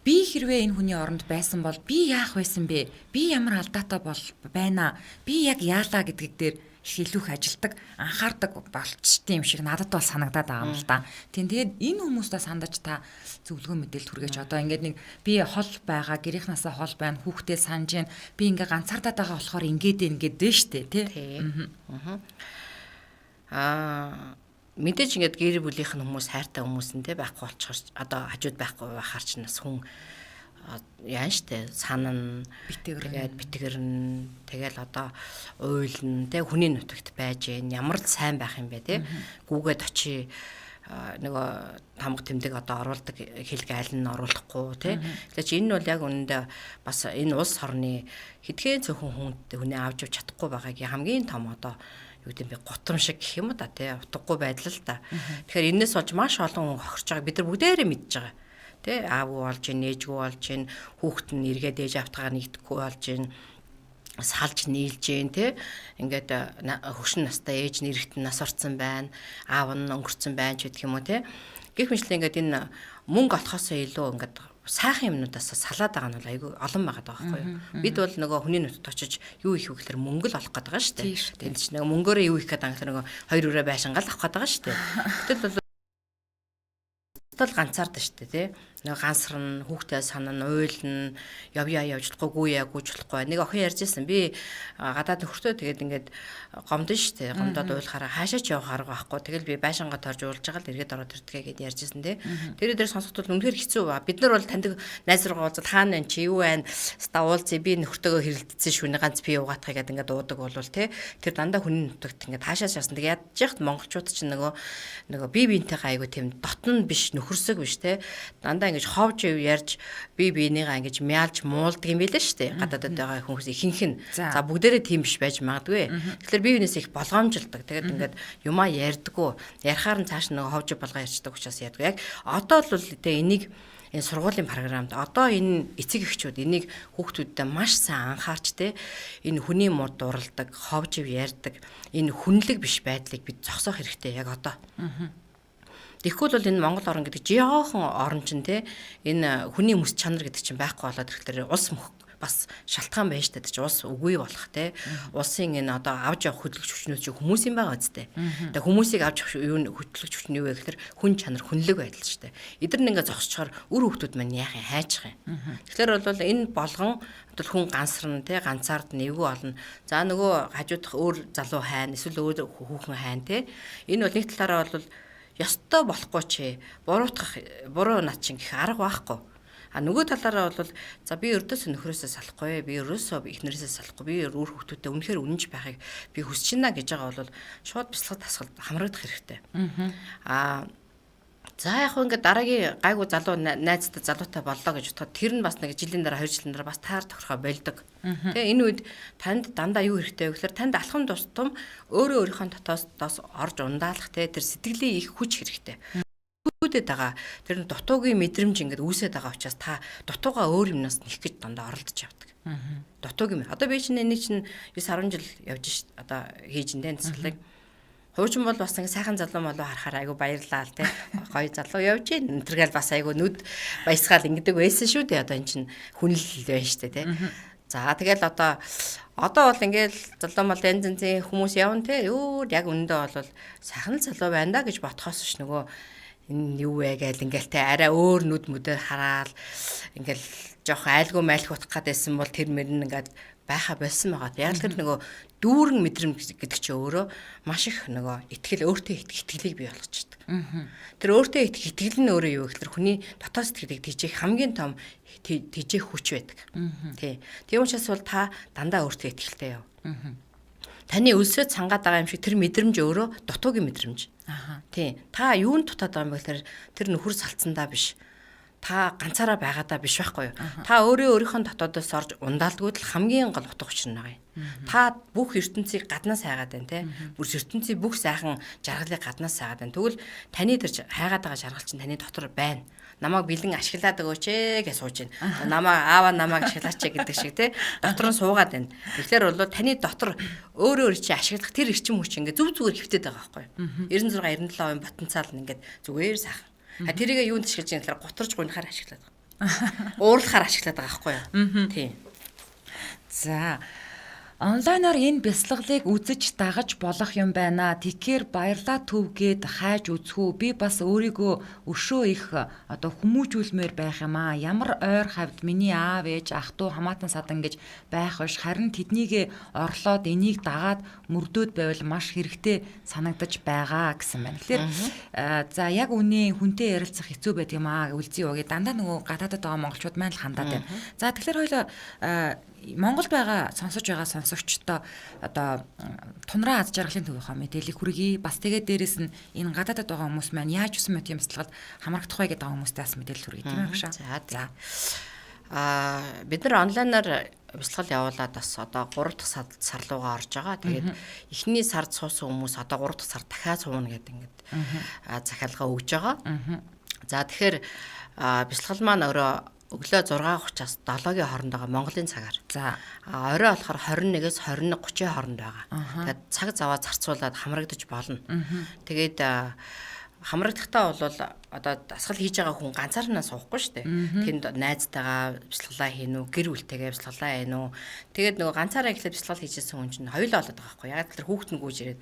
A: Би хэрвээ энэ хүний оронд байсан бол би яах байсан бэ? Би ямар алдаатай байна? Би яг яалаа гэдгийг дээр их илүү их ажилдаг, анхаардаг болчтой юм шиг надад бол санагдаад байгаа юм л да. Тэгээд энэ хүмүүстээ сандаж та зөвлөгөө мэдээлэл хүргэж одоо ингээд нэг би хол байгаа, гэрийнхнаасаа хол байна, хүүхдээ санаж, би ингээ ганцаардаад байгаа болохоор ингээд дээ штэ тий.
B: Мэдээж ингээд гэр бүлийнх нь хүмүүс хайртай хүмүүс нь те байхгүй болчихор одоо хажууд байхгүй байхаар ч нас хүн яан штэ санана битгэрн тэгэл одоо уйлна те хүний нутагт байж ямар л сайн байх юм бэ те гүүгээд очие нөгөө тамга тэмдэг одоо оруулдаг хэлг айл нь оруулахгүй те тэгэхээр чи энэ бол яг үнэндээ бас энэ улс орны хэдхэн зөвхөн хүний авч чадахгүй байгаагийн хамгийн том одоо юу гэдэг бэ гутамшиг гэх юм да тий утгагүй байдал л да. Тэгэхээр энэс болж маш олон хүн хохирч байгаа бид нар бүгдээрээ мэдж байгаа. Тий аав уу болж, нээжгүй болж, хүүхэд нь эргээд ээж автгаа нэгдэхгүй болж, салж нийлж, тий ингээд хөвшин настай ээж нэрэгтэн нас орсон байна, аав нь өнгөрцөн байна ч гэх юм уу тий. Гэх мэтлээ ингээд энэ мөнгө олохоосоо илүү ингээд сайхан юмнуудаас салаад байгаа нь бол айгүй олон байгаа байхгүй юу. Бид бол нөгөө хүний нутагт очиж юу их вэ гэхээр мөнгө л олох гээд байгаа шүү дээ. Тэгээд ч нөгөө мөнгөөрөө юу их гээд байгаа гэхээр нөгөө хоёр өрөө байшингаал авах гээд байгаа шүү дээ. Гэтэл бол ганцаард шүү дээ тий. нэг гансарна, хүүхдээ санана, уйлна, явъя явж болохгүй, гүйж болохгүй. Нэг охин ярьжсэн. Би гадаад нөхөртөө тэгээд ингээд гомдсон шүү дээ. Гомдоод уйлахаараа хаашаач явах арга байхгүй. Тэгэл би байшингаа торж уулж байгаа л эргээд ороод ирдгээ гэд ярьжсэн те. Тэр дээр сонсоход үнэхээр хэцүү ба. Бид нар бол таньдаг найз руугаа уулзаад хаана вэ чи юу байна? Ста уулзъя би нөхөртөөгөө хэрэлдсэн шүнэ ганц би угаатгах гэдэг ингээд дуудаг болвол те. Тэр дандаа хүний нутагт ингээд хаашаас яасан. Тэгээд ядчихт монголчууд чинь нөгөө бие биентэйгээ айгу тийм дотн биш нөхөрсөг биш те. Дандаа ингэж ховж ярьж бие биенийгаа ингэж мяалж муулдаг юм билээ шүү дээ. Гадаадд байгаа хүмүүс ихэнх нь. За бүгдээрээ тийм биш байж магадгүй. Тэгэхээр бие биенээс их болгоомжилдаг. Тэгээд ингээд юмаа ярьдаггүй. Ярихаар нь цааш нөгөө ховж болгоо ярьцдаг учраас ярьдаг. Яг одоо л тэ энийг энэ сургуулийн програмд одоо энэ эцэг эхчүүд энийг хүүхдүүдтэй маш сайн анхаарч те энэ хүний мод дуралдаг, ховж ярьдаг, энэ хүнлэг биш байдлыг бид зогсоох хэрэгтэй яг одоо. Тэгэхгүй бол энэ Монгол орн гэдэг жаахан орн чинь те энэ хүний мэс чанар гэдэг чинь байхгүй болоод ирэхээр улс мөх бас шалтгаан байж таа чи улс үгүй болох те улсын энэ одоо авж явах хөдөлгөж хүчнүүд чи хүмүүс юм байгаа үстэй. Тэгээ хүмүүсийг авч юу хөдөлгөж хүч нь юу вэ гэхээр хүн чанар хүнлэг байдал шүү дээ. Эдгээр нь ингээ зогсчихоор үр хүүхдүүд маань яах юм хайчих юм. Тэгэхээр бол энэ болгон одоо хүн гансарна те ганцаард нэвгүй олно. За нөгөө хажуудах өөр залуу хайна эсвэл өөр хүүхэн хайна те. Энэ бол нэг талаараа бол ёстой болохгүй чи буруу над чинь гэх арга байхгүй. А нөгөө талаараа бол за би өрдөөс нөхрөөсөө салахгүй, би өрөөсөө эхнэрээсээ салахгүй, би өөр хүүхдүүдэд үнэхээр үнэнч байхыг би хүсэж байна гэж байгаа бол шууд бяцлах тасгал хамрагдах хэрэгтэй. За яг хөө ингээд дараагийн гайгүй залуу найзтай залуутай боллоо гэж бодоход тэр нь бас нэг жилийн дараа 2 жилийн дараа бас таар тохирхоо болдог. Тэгээ энэ үед танд дандаа юу хэрэгтэй вэ гэхээр танд алхам тусам өөрийнхөө дотоос орж ундаалах те тэр сэтгэлийн их хүч хэрэгтэй. Үүдэд байгаа тэр дутуугийн мэдрэмж ингээд үүсээд байгаа учраас та дутуугаа өөр юмнаас нэх гэж дандаа оролдож явдаг. Дутуугийн одоо би чинь энийг чинь 9-10 жил явж одоо хийж энэ тасгалыг хуучин бол бас ингээ сайхан залуу молоо харахаар айгу баярлаа л те гоё залуу явж ийн энтергээл бас айгу нүд баясгаал ингэдэг байсан шүү дээ одоо эн чинь хүнлэл байна штэ те. За тэгэл одоо бол ингээл залуу мал янз янзын хүмүүс явна те юу яг өндөө бол сайхан залуу байна да гэж ботхоос ш нөгөө энэ юу вэ гээл ингээл те арай өөр нүд мүдээр хараал ингээл жоох айлгүй майлх утгах гэдсэн бол тэр мөрн ингээд байха болсон байгаа. Яг тэр нөгөө дүүрэн мэдрэмж гэдэг чинь өөрөө маш их нөгөө итгэл өөртөө итгэлийг бий болгочдөг. Тэр өөртөө итгэл нь өөрөө юу гэхээр хүний дотоод сэтгэлийг тийжих хамгийн том тийжих хүч байдаг. Тий. Тийм учраас бол та дандаа өөртөө итгэлтэй яв. Таны өлсөд цангаад байгаа юм шиг тэр мэдрэмж өөрөө дутуугийн мэдрэмж. Тий. Та юунд дутаад байгаа юм бэ гэхээр тэр нөхөр салцсандаа биш. Та ганцаараа байгаадаа биш байхгүй юу? Та өөрийнхөө дотоодоос орж ундаалдгүй л хамгийн гол утга учир нь байгаа юм. Та бүх ертөнцийг гаднаас хайгаад байна те. Бүр ертөнцийн бүх сайхан жаргалыг гаднаас хайгаад байна. Тэгвэл таны тэр хайгаад байгаа жаргал чинь таны дотор байна. Намайг бэлэн ашиглаад өгөөч ээ гэж сууж байна. Намайг ашиглаач гэдэг шиг те. Дотор нь суугаад байна. Тэгэхээр бол таны дотор өөрөө чи ашиглах тэр эрчим хүч ингээ зүг зүгээр хөвтөд байгаа байхгүй юу? 96-97% потенциал нь ингээ зүгээр сайхан. Тэрийг юунд ашиглаж байгаа гэхээр гутарж гунахаар ашиглаад байгаа. Уурлахаар ашиглаад байгаа байхгүй юу? Тийм.
A: За онлайнаар энэ бяцлаглыг үзэж дагаж болох юм байна. Тэгэхээр баярлаа төвгээд хайж үзхүү. Би бас өөрийгөө өшөө их одоо хүмүүжүүлмээр байх юм аа. Ямар ойр хавьд миний аав ээж ах トゥ хамаатан садан гэж байх биш. Харин тэднийг орлоод энийг дагаад мөрдөөд байвал маш хэрэгтэй санагдаж байгаа гэсэн байна. Тэгэхээр за яг үнэ хүнтэй ярилцах хэцүү байдаг юм аа. Үлзий өгөө дандаа нөгөө гадаадд байгаа монголчууд маань л хандаад байна. За тэгэхээр хоёлоо Монголд байгаа сонсож байгаа сонсогчдоо одоо тунраа аз жаргалын төвийнхөө мэдээллийг хүргэе. Бас тэгээд дээрэс нь энэ гадаадд байгаа хүмүүс маань яаж үсэн мэт юм бяцлагад хамрагдах вэ гэдэг хүмүүстэй бас мэдээлэл хүргэе тийм ээ багш.
B: За. Бид нар онлайнаар бяцлал явуулаад бас одоо 3 дахь сар руугаа орж байгаа. Тэгээд эхний сард суусан хүмүүс одоо 3 дахь сар дахиад суuna гэдэг ингээд захиалга өгж байгаа. За тэгэхээр бяцлал маань өөрөө өглөө 6:30-аас 7-гийн хооронд байгаа Монголын цагаар. За орой болохоор 21-ээс 21:30 хооронд байгаа. Тэгээд цаг заваа зарцуулаад хамрагдаж болно. Тэгээд хамрагдахтаа бол одоо дасгал хийж байгаа хүн ганцаарнаа суухгүй шүү дээ. Тэнд найзтайгаа бяцлаглаа хийн үү, гэр бүлтэйгээ бяцлаглаа хийн үү. Тэгээд нөгөө ганцаараа эхлээд бяцлал хийжсэн хүн чинь хоёулаа болоод байгаа байхгүй. Яг тэр хүүхэд нь гүйж ирээд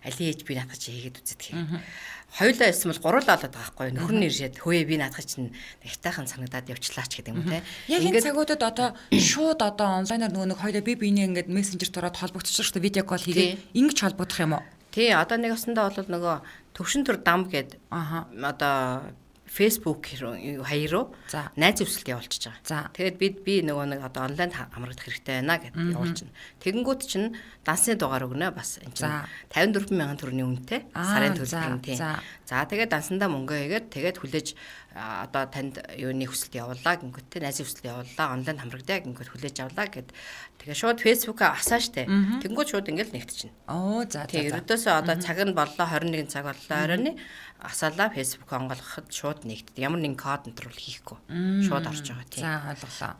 B: аль хийж би наадах чи хийгээд үзээд гэх юм. Хоёулаа ирсэн бол гуруулаа болоод байгаа байхгүй. Нөхөр нь ирээд хөөе би наадах чинь ихтайхан санагдаад явчлаач гэдэг юм те.
A: Яг энэ цагуудад одоо шууд одоо онлайнаар нөгөө хоёулаа би биенээ ингээд мессенжер дороод холбогдчих шүү дээ. Видео кол хийгээд ингэж холбогдох юм уу?
B: Тий, одоо нэг усандаа бол нөгөө төвшин төр дам гээд одоо Facebook хаяр руу найз өвсөлт явуулчихж байгаа. Тэгээд би нөгөө нэг одоо онлайн хамрагдах хэрэгтэй байна гэдээ явуулчихна. Тэгэнгүүт чинь дансны дугаар өгнө бас энэ чинь 54,000 төгрөгийн үнэтэй сарын төлбөр тий. За тэгээд дансандаа мөнгө хийгээд тэгээд хүлээж одоо танд юуны хүсэлт явуулаа гингөттэй найз хүсэлт явуулаа онлайн хамрагдаа гингөт хүлээж авлаа гэд тэгээ шууд фэйсбүүкээ асаа штэ. Тэнгүүд шууд ингээл нэгтчихнэ. Тэгээ ердөөсөө одоо цаг нь боллоо 21 цаг боллоо оройны асаалаа фэйсбүүк онгойлгоход шууд нэгтд. Ямар нэгэн код энтер бол хийхгүй. Шууд орж байгаа тийм.
A: За ойлголоо.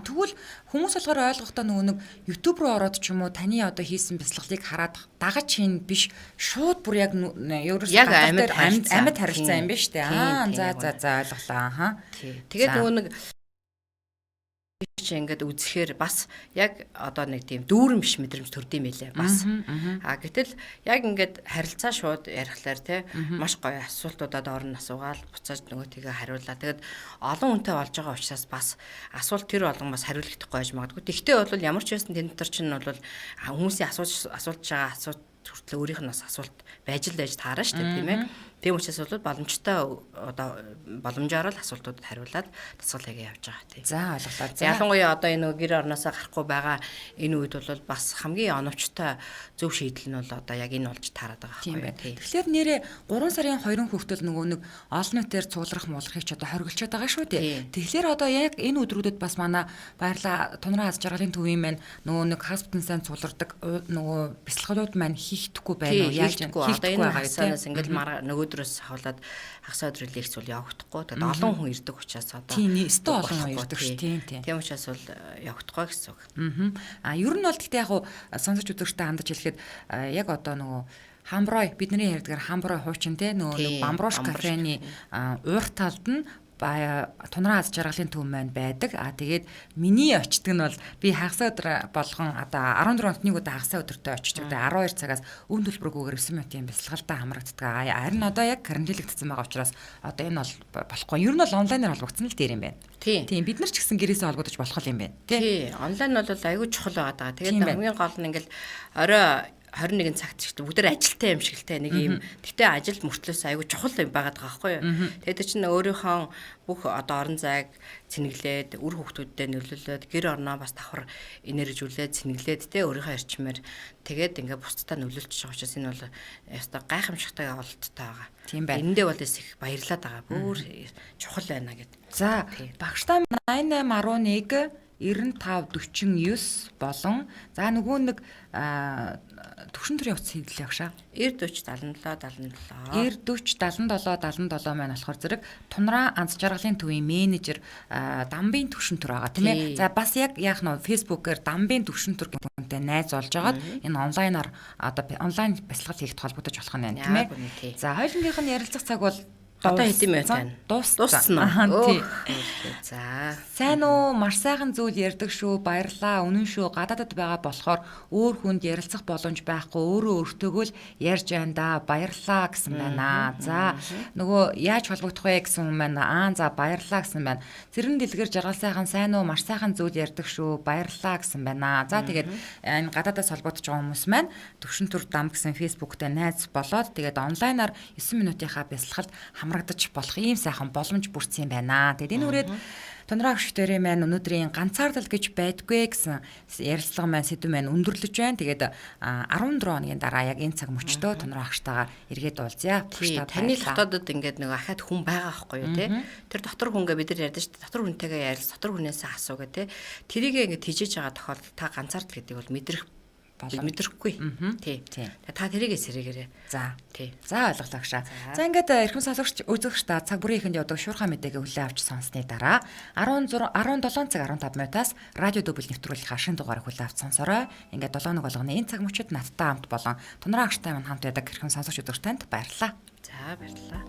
A: Тэгвэл хүмүүс болохоор ойлгохдоо нөгөө нэг YouTube руу ороод ч юм уу таны одоо хийсэн бяцлаглыг хараад дагаж хийн биш шууд бүр яг ерөөсөө амьд харилцаа юм биш үү? За ойлголоо.
B: Тэгээд нөгөө нэг чи ингээд үзэхээр бас яг одоо нэг тийм дүүрэн биш мэдрэмж төрдөм байлээ бас. Гэтэл яг ингээд харилцаа шууд ярихлаар те маш гоё асуултуудад орон асуугаал буцааж нөгөөтийгээ хариуллаа. Тэгээд олон хүнтэй болж байгаа учраас бас асуулт тэр болгон бас хариулагдахгүй байж магадгүй. Тэгтээ бол ямар ч байсан тэн дотор чинь бол хүмүүсийн асуулж байгаа асуулт хүртэл өөрийнх нь бас асуулт байж таарна шүү дээ тийм ээ. Тийм учраас бол боломжтой одоо боломжоор л асуултуудад хариулаад дасгал хийгээ явж байгаа тийм.
A: За ойлголоо.
B: Ялангуяа одоо энэ гэр орноосоо гарахгүй байгаа энэ үед бол бас хамгийн оновчтой зөв шийдэл нь бол одоо яг энэ болж таарад байгаа байхгүй тийм.
A: Тэгэхээр нэрээ 3 сарын 2 хүртэл нөгөө нэг олон нийтээр цуулрах муулрахыг ч одоо хориглочод байгаа шүү дээ. Тэгэхээр одоо яг энэ өдрүүдэд бас манай баярлаа Тунраа аз жаргалын төвийн маань нөгөө нэг хаспитал сайн цуулардаг нөгөө бяцлаглууд маань хийхдэггүй байна уу?
B: Яаж хийхдэггүй байгаа гэсэн ингээл нөгөө өдрөөс хавлаад хагас өдрийн лекц бол явагдахгүй. Тэгээд олон хүн ирдэг учраас одоо
A: тийм өстө олон хүн ирдэг ш тийм.
B: Тийм учраас бол явагдахгүй гэсэн үг.
A: Ер нь бол гэхдээ яг сонсож үзэгчтэй хандаж хэлэхэд яг одоо нөгөө хамброй бидний ярьдгаар хамброй хуучин те нөгөө бамбрууш кафений урт талд нь Тунраа аз жаргалын төв маань байдаг. Тэгээд миний очдөг нь бол би хагас өдөр болгон одоо 14 онцны удаа хагас өдөртөө очдог. 12 цагаас өн төлбөргүйгээр 9 минутын бяцлагалтай хамрагддаг. Харин одоо яг карантинлэгдсэн байгаа учраас одоо энэ бол болохгүй. Ер нь бол онлайнаар холбогдсон л дээр юм байна. Тийм бид нар ч гэсэн гэрээсээ холбогдож болох юм байна.
B: Тийм онлайн бол айгүй чухал байгаа. Тэгээд хамгийн гол нь ингээл орой 21 цагт ч бүгд ажилтаа юм шиг л те нэг юм. Гэтэ ажил мөртлөөс айгүй чухал юм байгаад байгаа байхгүй юу. Тэгээд чинь өөрийнхөө бүх одоо орон зайг цэнэглээд үр хөвгтүүдтэй нөлөөлөд гэр орноо бас давхар энержүүлээд цэнэглээд те өөрийнхөө эрчмээр тэгээд ингээ бусдаа нөлөөлж байгаа учраас энэ бол яста гайхамшигтай авалттай байгаа.
A: Тийм байна.
B: Эндээ бол их баярлаад байгаа. Бүр чухал байна гэд.
A: За багштай 8811 9549 болон за нөгөө нэг төвшин төрийн утас хийлээ агшаа 904777 маань болохоор зэрэг Тунраа анц жаргалын төвийн менежер Дамбын төвшин төр байгаа тийм ээ. За бас яг яах нь фэйсбүүкээр Дамбын төвшин төр гэнтэй найз олж агаад энэ онлайнаар одоо онлайн бяцлал хийхэд холбогдож болох нь байна тийм ээ. За хоёулынх нь ярилцах цаг бол
B: одоо хэдийн минут байна?
A: Дуусна. Тий. За. Сайн уу? Маш сайхан зүйл ярьдаг шүү. Баярлаа. Үнэн шүү. Гадаадд байгаа болохоор өөр хүнд ярилцах боломж байхгүй. Өөрөө өөртөөгөө л ярьж байна да. Баярлаа гэсэн байна. За. Нөгөө яаж холбогдох вэ гэсэн юм байна. За баярлаа гэсэн байна. Цэрэн дэлгэр жаргал сайхан сайн уу? Маш сайхан зүйл ярьдаг шүү. Баярлаа гэсэн байна. За тэгээд энэ гадаадаас холбогдож байгаа хүмүүс маань Төвшин төр дам гэсэн фэйсбүүктэй найз болоод тэгээд онлайнаар 9 минутынхаа бяцлагалд хамрагдаж болох ийм сайхан боломж бүрдсэн байна. Тэгээд энэ үрээд Тунраа гүшгтэрийн маань өнөөдрийн ганцаардал гэж байдгүй гэсэн ярилцлага маань сэдв маань өндөрлөж байна. Тэгээд 14 хоногийн дараа яг энэ цаг мөчтөө Тунраа гүштайгаар эргээд уулзъя.
B: Таны дотоодод ингээд нэг ахаад хүн байгаа байхгүй юу те. Тэр дотор хүнгээ бид нар ярьдаг шүү дээ. Дотор хүнтэйгээ ярилц, дотор хүнээсээ асуугаа те. Тэрийг ингээд хижээж байгаа тохиолдолд та ганцаардал гэдэг бол мэдрэх мэдрэхгүй. Тий. Та тэрийгээ сэрэгээрээ.
A: За.
B: Тий.
A: За ойлголоо гшаа. За ингээд эрхэм сонсогч үзэгч та цаг бүрийн ихэнд явдаг шуурхай мэдээгээ хүлээн авч сонссны дараа 17 цаг 15 минутаас радио дубль нэвтрүүлгийн шин дугаарыг хүлээн авч сонсорой. Ингээд 7 өнөг болгоны энэ цаг мөчид надтай хамт болон Тунраа агштай минь хамт байдаг эрхэм сонсогч үзэгч танд баярлалаа.
B: За баярлалаа.